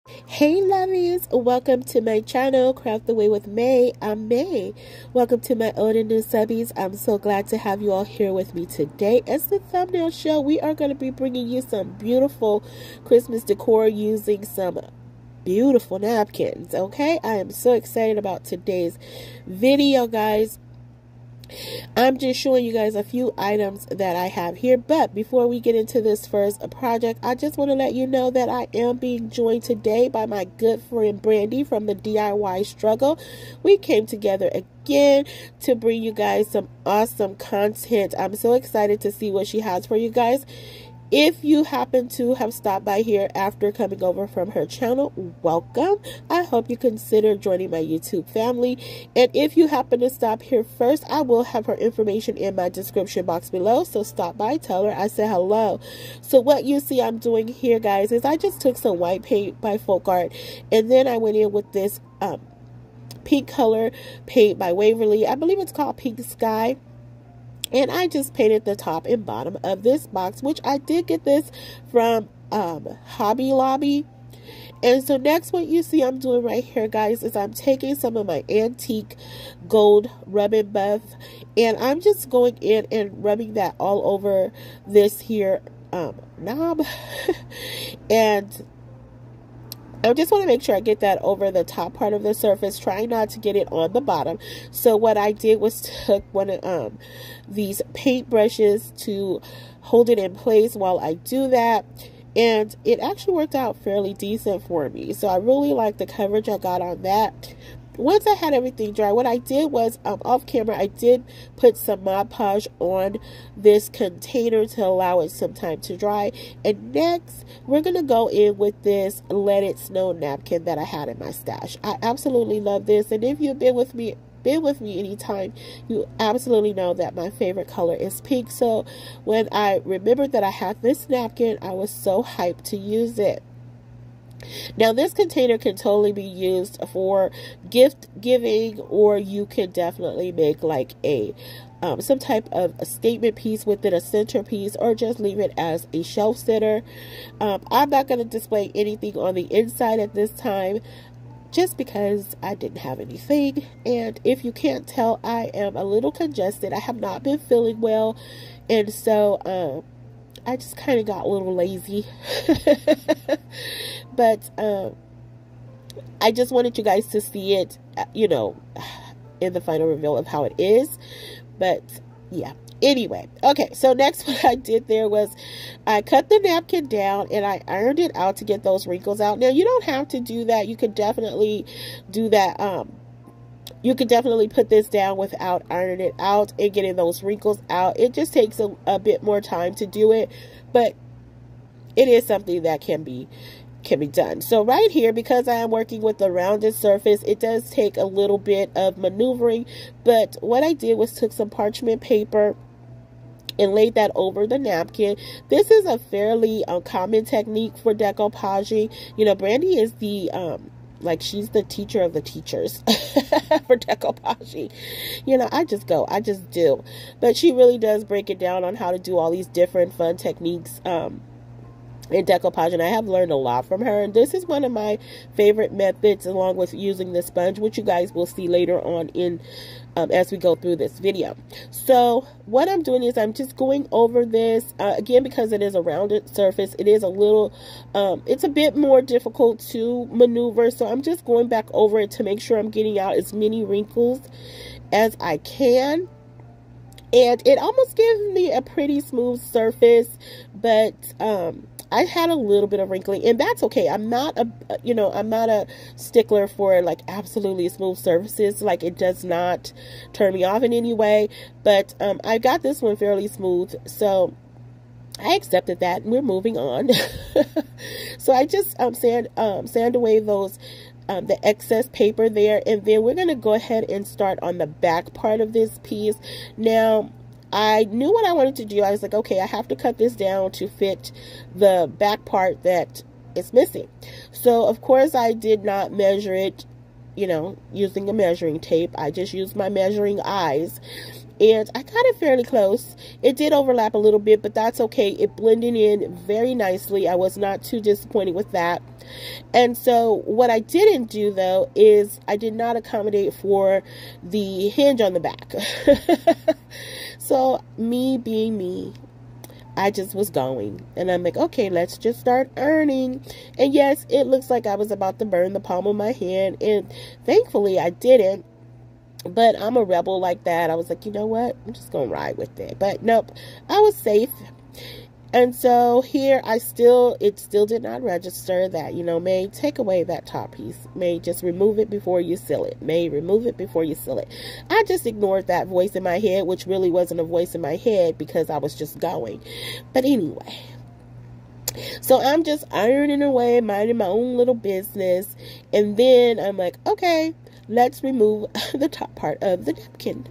Hey lovies, welcome to my channel, Craft the Way with May. I'm May. Welcome to my old and new subbies. I'm so glad to have you all here with me today. As the thumbnail show, we are going to be bringing you some beautiful Christmas decor using some beautiful napkins, okay? I am so excited about today's video, guys. I'm just showing you guys a few items that I have here, but before we get into this first project, I just want to let you know that I am being joined today by my good friend Brandi from the DIY Struggle. We came together again to bring you guys some awesome content. I'm so excited to see what she has for you guys. If you happen to have stopped by here after coming over from her channel, welcome. I hope you consider joining my YouTube family. And if you happen to stop here first, I will have her information in my description box below. So stop by, tell her I said hello. So what you see I'm doing here, guys, is I just took some white paint by FolkArt, and then I went in with this pink color paint by Waverly. I believe it's called Pink Sky. And I just painted the top and bottom of this box, which I did get this from Hobby Lobby. And so next, what you see I'm doing right here, guys, is I'm taking some of my antique gold rubbing buff, and I'm just going in and rubbing that all over this here knob. And I just want to make sure I get that over the top part of the surface, trying not to get it on the bottom. So what I did was took one of these paint brushes to hold it in place while I do that. And it actually worked out fairly decent for me. So I really like the coverage I got on that. Once I had everything dry, what I did was, off camera, I did put some Mod Podge on this container to allow it some time to dry. And next, we're going to go in with this Let It Snow napkin that I had in my stash. I absolutely love this. And if you've been with me anytime, you absolutely know that my favorite color is pink. So when I remembered that I had this napkin, I was so hyped to use it. Now this container can totally be used for gift giving, or you can definitely make like a some type of a statement piece with it, a centerpiece, or just leave it as a shelf sitter. I'm not going to display anything on the inside at this time, just because I didn't have anything. And if you can't tell, I am a little congested. I have not been feeling well, and so I just kind of got a little lazy. But I just wanted you guys to see it, you know, in the final reveal of how it is. But yeah, anyway, okay, so next what I did there was I cut the napkin down and I ironed it out to get those wrinkles out. Now you don't have to do that. You could definitely do that. You could definitely put this down without ironing it out and getting those wrinkles out. It just takes a bit more time to do it, but it is something that can be done. So right here, because I am working with the rounded surface, it does take a little bit of maneuvering, but what I did was took some parchment paper and laid that over the napkin. This is a fairly common technique for decoupaging. You know, Brandi is the like, she's the teacher of the teachers for decoupaging. You know, I just do. But she really does break it down on how to do all these different fun techniques in decoupage, and I have learned a lot from her. And this is one of my favorite methods, along with using the sponge, which you guys will see later on in as we go through this video. So what I'm doing is I'm just going over this again, because it is a rounded surface. It is a little it's a bit more difficult to maneuver, so I'm just going back over it to make sure I'm getting out as many wrinkles as I can. And it almost gives me a pretty smooth surface, but I had a little bit of wrinkling, and that's okay. I'm not a stickler for like absolutely smooth surfaces. Like, it does not turn me off in any way, but I got this one fairly smooth, so I accepted that, and we're moving on. So I just sand away those the excess paper there, and then we're going to go ahead and start on the back part of this piece. Now, I knew what I wanted to do. I was like, okay, I have to cut this down to fit the back part that is missing. So, of course, I did not measure it, you know, using a measuring tape. I just used my measuring eyes, and I got it fairly close. It did overlap a little bit, but that's okay. It blended in very nicely. I was not too disappointed with that. And so what I didn't do though is I did not accommodate for the hinge on the back. So me being me, I just was going, and I'm like, okay, let's just start earning. And yes, it looks like I was about to burn the palm of my hand, and thankfully I didn't. But I'm a rebel like that. I was like, you know what? I'm just going to ride with it. But nope, I was safe. And so here it still did not register that, you know, May, take away that top piece. May, just remove it before you seal it. May, remove it before you seal it. I just ignored that voice in my head, which really wasn't a voice in my head because I was just going. But anyway, so I'm just ironing away, minding my own little business. And then I'm like, okay, let's remove the top part of the napkin.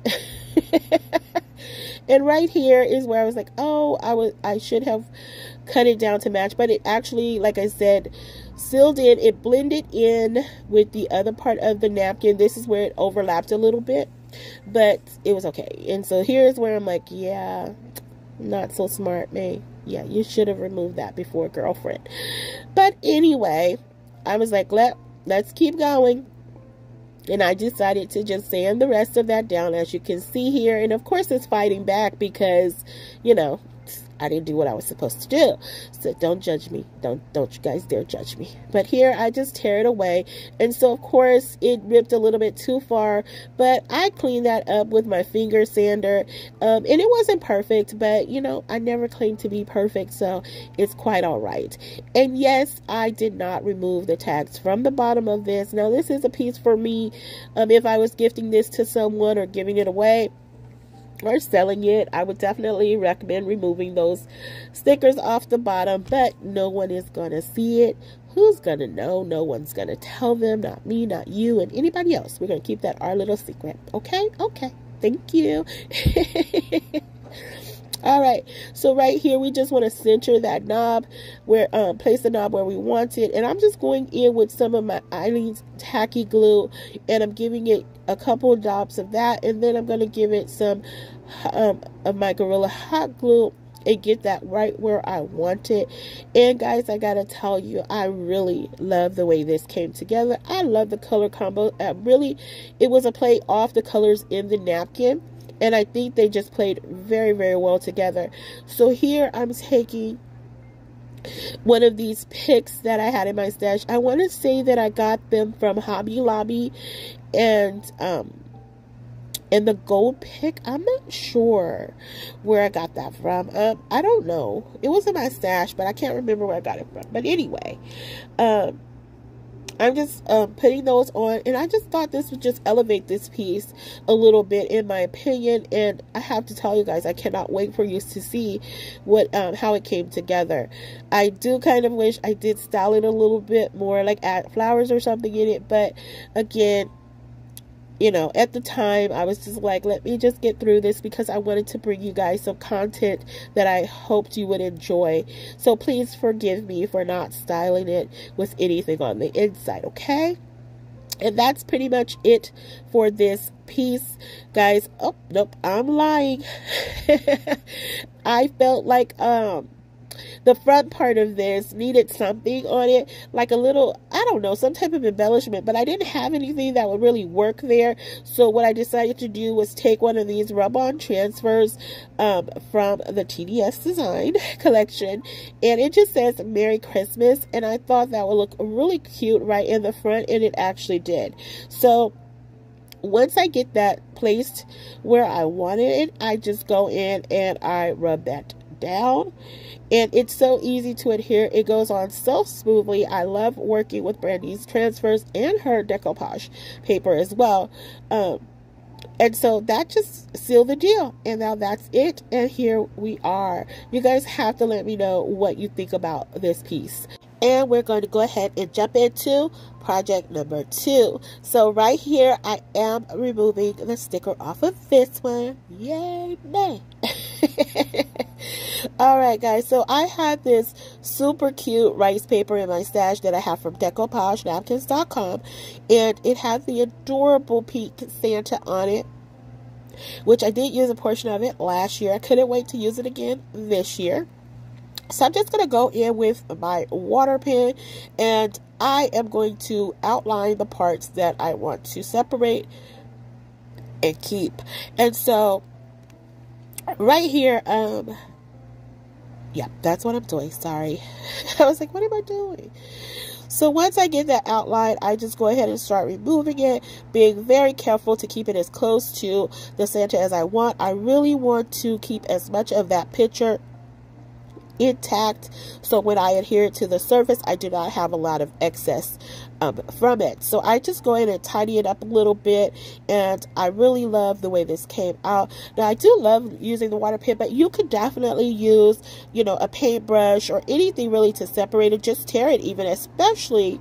And right here is where I was like, oh, I should have cut it down to match. But it actually, like I said, sealed in. It blended in with the other part of the napkin. This is where it overlapped a little bit, but it was okay. And so here's where I'm like, yeah, not so smart, May. Yeah, you should have removed that before, girlfriend. But anyway, I was like, let's keep going. And I decided to just sand the rest of that down, as you can see here. And of course it's fighting back because, you know, I didn't do what I was supposed to do. So don't judge me. Don't you guys dare judge me. But here I just tear it away. And so of course it ripped a little bit too far, but I cleaned that up with my finger sander. And it wasn't perfect, but you know, I never claimed to be perfect, so it's quite all right. And yes, I did not remove the tags from the bottom of this. Now this is a piece for me. If I was gifting this to someone or giving it away or selling it, I would definitely recommend removing those stickers off the bottom, but no one is gonna see it. Who's gonna know? No one's gonna tell them, not me, not you, and anybody else. We're gonna keep that our little secret. Okay, thank you. All right, so right here we just want to center that knob, where place the knob where we want it. And I'm just going in with some of my Eileen's tacky glue, and I'm giving it a couple of dots of that, and then I'm going to give it some of my Gorilla hot glue and get that right where I want it. And guys, I gotta tell you, I really love the way this came together. I love the color combo. Really, it was a play off the colors in the napkin, and I think they just played very, very well together. So here I'm taking one of these picks that I had in my stash. I want to say that I got them from Hobby Lobby, and the gold pick, I'm not sure where I got that from. I don't know. It was in my stash, but I can't remember where I got it from. But anyway, I'm just putting those on, and I just thought this would just elevate this piece a little bit, in my opinion. And I have to tell you guys, I cannot wait for you to see what how it came together. I do kind of wish I did style it a little bit more, like add flowers or something in it, but again, you know, at the time I was just like, let me just get through this because I wanted to bring you guys some content that I hoped you would enjoy. So please forgive me for not styling it with anything on the inside, okay? And that's pretty much it for this piece, guys. Oh, nope, I'm lying. I felt like the front part of this needed something on it, like a little, I don't know, some type of embellishment, but I didn't have anything that would really work there. So what I decided to do was take one of these rub-on transfers from the TDS Design collection, and it just says Merry Christmas, and I thought that would look really cute right in the front, and it actually did. So once I get that placed where I wanted it, I just go in and I rub that down, and it's so easy to adhere. It goes on so smoothly. I love working with Brandi's transfers and her decoupage paper as well. And so that just sealed the deal, and now that's it, and here we are. You guys have to let me know what you think about this piece. And we're going to go ahead and jump into project number 2. So right here, I am removing the sticker off of this one. Yay, me. Alright guys, so I had this super cute rice paper in my stash that I have from decoupagenapkins.com, and it had the adorable pink Santa on it, which I did use a portion of it last year. I couldn't wait to use it again this year. So I'm just going to go in with my water pen, and I am going to outline the parts that I want to separate and keep. And so right here, yeah, that's what I'm doing. Sorry. I was like, what am I doing? So once I get that outline, I just go ahead and start removing it, being very careful to keep it as close to the center as I want. I really want to keep as much of that picture intact, so when I adhere it to the surface, I do not have a lot of excess from it. So I just go in and tidy it up a little bit, and I really love the way this came out. Now, I do love using the water pen, but you could definitely use, you know, a paintbrush or anything really to separate it. Just tear it even, especially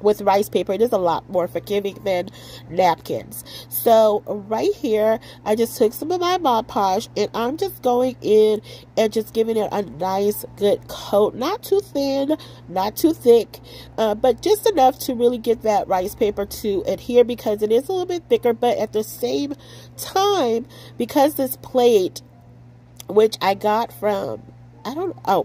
with rice paper. It is a lot more forgiving than napkins. So right here, I just took some of my Mod Podge, and I'm just going in and just giving it a nice good coat. Not too thin, not too thick, but just enough to really get that rice paper to adhere, because it is a little bit thicker. But at the same time, because this plate, which I got from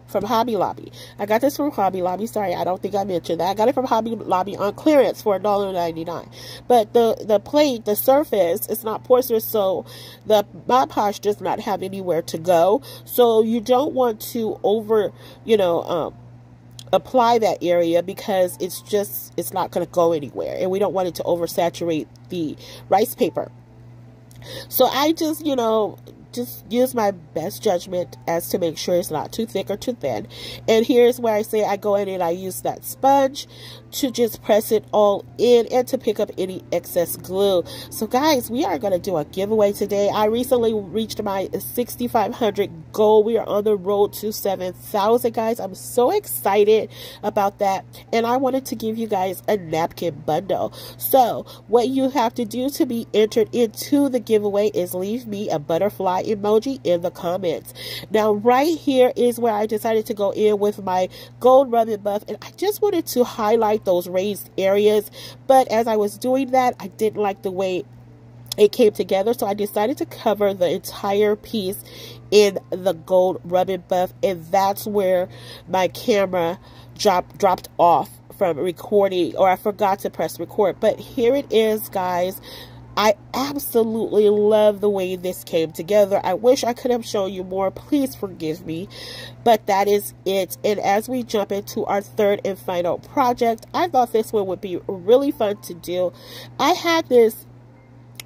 from Hobby Lobby. I got this from Hobby Lobby. Sorry, I don't think I mentioned that. I got it from Hobby Lobby on clearance for $1.99. But the plate, the surface, is not porcelain, so the Mod Podge does not have anywhere to go. So you don't want to apply that area, because it's not going to go anywhere, and we don't want it to oversaturate the rice paper. So I just use my best judgment as to make sure it's not too thick or too thin. And here's where I say I go in and I use that sponge to just press it all in and to pick up any excess glue. So guys, we are going to do a giveaway today. I recently reached my 6,500 goal. We are on the road to 7,000, guys. I'm so excited about that, and I wanted to give you guys a napkin bundle. So what you have to do to be entered into the giveaway is leave me a butterfly emoji in the comments. Now right here is where I decided to go in with my gold rub and buff, and I just wanted to highlight those raised areas, but as I was doing that, I didn't like the way it came together, so I decided to cover the entire piece in the gold rub and buff, and that's where my camera dropped off from recording, or I forgot to press record. But here it is, guys. I absolutely love the way this came together. I wish I could have shown you more. Please forgive me. But that is it. And as we jump into our third and final project, I thought this one would be really fun to do. I had this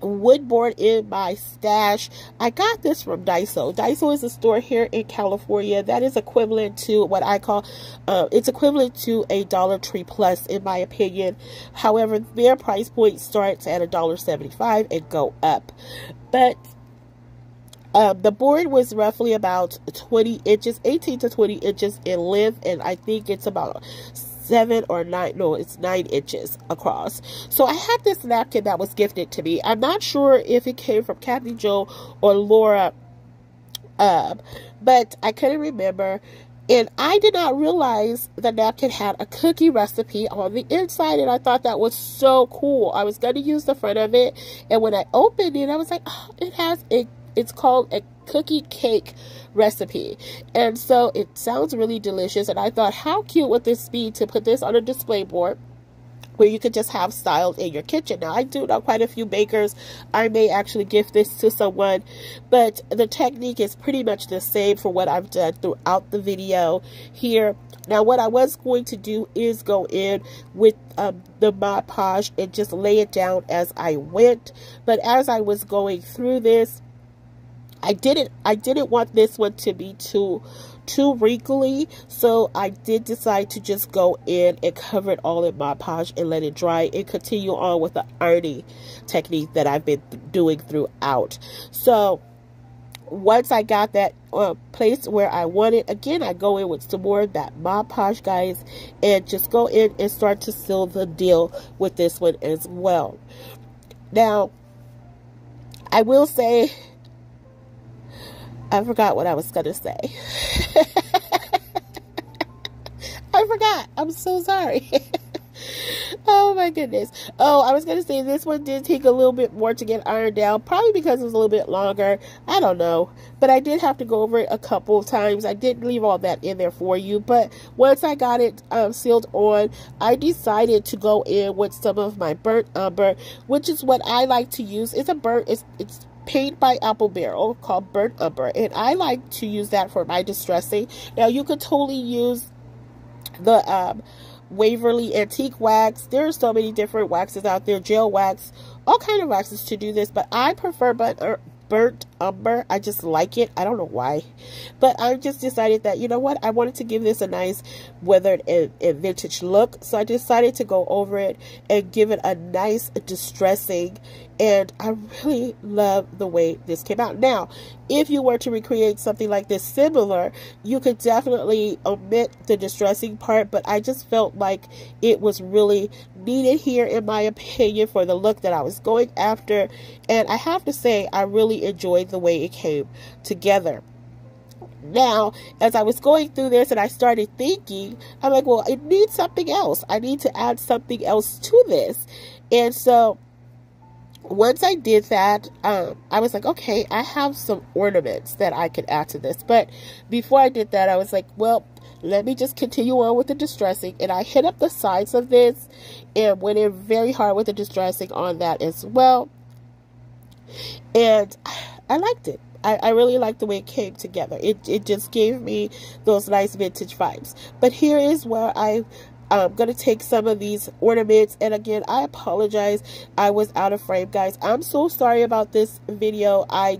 wood board in my stash. I got this from Daiso. Daiso is a store here in California that is equivalent to what I call, it's equivalent to a Dollar Tree Plus in my opinion. However, their price point starts at $1.75 and go up. But the board was roughly about 20 inches, 18 to 20 inches in length, and I think it's about 7 or 9, no, it's 9 inches across. So I had this napkin that was gifted to me. I'm not sure if it came from Kathy Jo or Laura, but I couldn't remember. And I did not realize the napkin had a cookie recipe on the inside, and I thought that was so cool. I was going to use the front of it, and when I opened it, I was like, oh, it's called a cookie cake recipe. And so it sounds really delicious, and I thought, how cute would this be to put this on a display board where you could just have styled in your kitchen. Now, I do know quite a few bakers. I may actually gift this to someone, but the technique is pretty much the same for what I've done throughout the video here. Now, what I was going to do is go in with the Mod Podge and just lay it down as I went. But as I was going through this, I didn't want this one to be too wrinkly, so I did decide to just go in and cover it all in Mod Podge and let it dry and continue on with the ironing technique that I've been doing throughout. So once I got that place where I want it, again, I go in with some more of that Mod Podge, guys, and just go in and start to seal the deal with this one as well. Now, I will say, I forgot what I was going to say. I forgot. I'm so sorry. Oh my goodness. Oh, I was going to say this one did take a little bit more to get ironed down, probably because it was a little bit longer. I don't know. But I did have to go over it a couple of times. I didn't leave all that in there for you. But once I got it sealed on, I decided to go in with some of my burnt umber, which is what I like to use. It's paint by Apple Barrel called burnt umber, and I like to use that for my distressing. Now you could totally use the Waverly antique wax. There are so many different waxes out there, gel wax, all kind of waxes to do this, but I prefer burnt umber. I just like it. I don't know why, but I just decided that, you know what, I wanted to give this a nice weathered and vintage look, so I decided to go over it and give it a nice distressing, and I really love the way this came out. Now, if you were to recreate something like this similar, you could definitely omit the distressing part, but I just felt like it was really needed here, in my opinion, for the look that I was going after. And I have to say, I really enjoyed the way it came together. Now, as I was going through this and I started thinking, I'm like, well, it needs something else. I need to add something else to this. And so once I did that, I was like, okay, I have some ornaments that I could add to this. But before I did that, I was like, well, let me just continue on with the distressing. And I hit up the sides of this and went in very hard with the distressing on that as well. And I liked it. I really liked the way it came together. It just gave me those nice vintage vibes. But here is where I'm going to take some of these ornaments. And again, I apologize. I was out of frame, guys. I'm so sorry about this video. I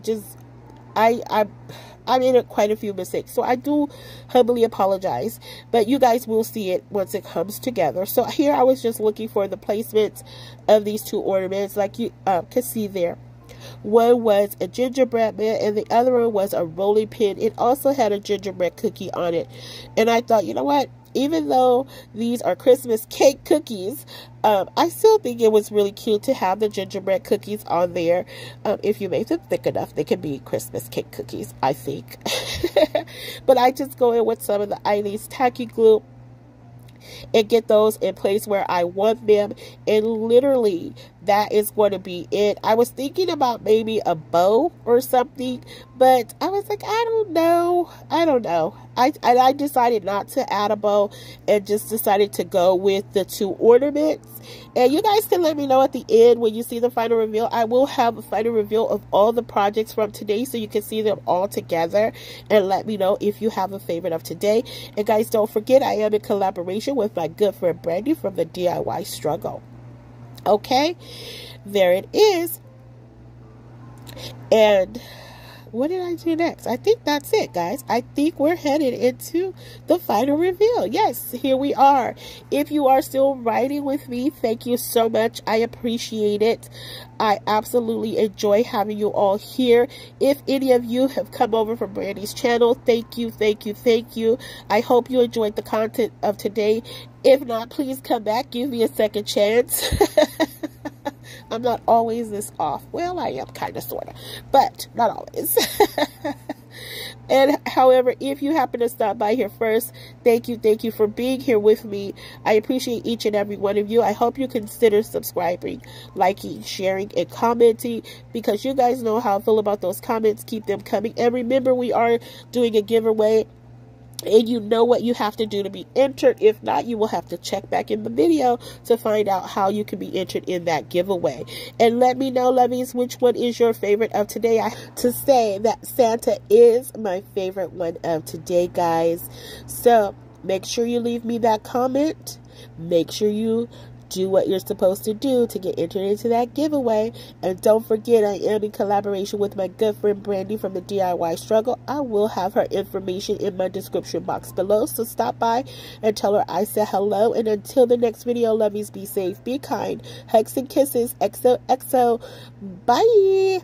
made quite a few mistakes, so I do humbly apologize, but you guys will see it once it comes together. So here I was just looking for the placements of these two ornaments, like you can see there. One was a gingerbread man and the other one was a rolling pin. It also had a gingerbread cookie on it, and I thought, you know what, even though these are Christmas cake cookies, I still think it was really cute to have the gingerbread cookies on there. If you make them thick enough, they can be Christmas cake cookies, I think. But I just go in with some of the Eileen tacky glue and get those in place where I want them, and literally that is going to be it. I was thinking about maybe a bow or something, but I was like, I don't know. I decided not to add a bow and just decided to go with the two ornaments. And you guys can let me know at the end when you see the final reveal. I will have a final reveal of all the projects from today, so you can see them all together, and let me know if you have a favorite of today. And guys, don't forget, I am in collaboration with my good friend Brandi from the DIY Struggle. Okay, there it is. And what did I do next? I think that's it, guys. I think we're headed into the final reveal. Yes, here we are. If you are still riding with me, thank you so much. I appreciate it. I absolutely enjoy having you all here. If any of you have come over from Brandi's channel, thank you, thank you, thank you. I hope you enjoyed the content of today. If not, please come back. Give me a second chance. I'm not always this off. Well, I am kind of, sort of, but not always. And however, if you happen to stop by here first, thank you for being here with me. I appreciate each and every one of you. I hope you consider subscribing, liking, sharing, and commenting, because you guys know how I feel about those comments. Keep them coming. And remember, we are doing a giveaway, and you know what you have to do to be entered. If not, you will have to check back in the video to find out how you can be entered in that giveaway. And let me know, lovies, which one is your favorite of today. I have to say that Santa is my favorite one of today, guys. So make sure you leave me that comment. Make sure you do what you're supposed to do to get entered into that giveaway. And don't forget, I am in collaboration with my good friend Brandi from the DIY Struggle. I will have her information in my description box below, so stop by and tell her I said hello. And until the next video, lovies, be safe, be kind, hugs and kisses, XOXO, bye.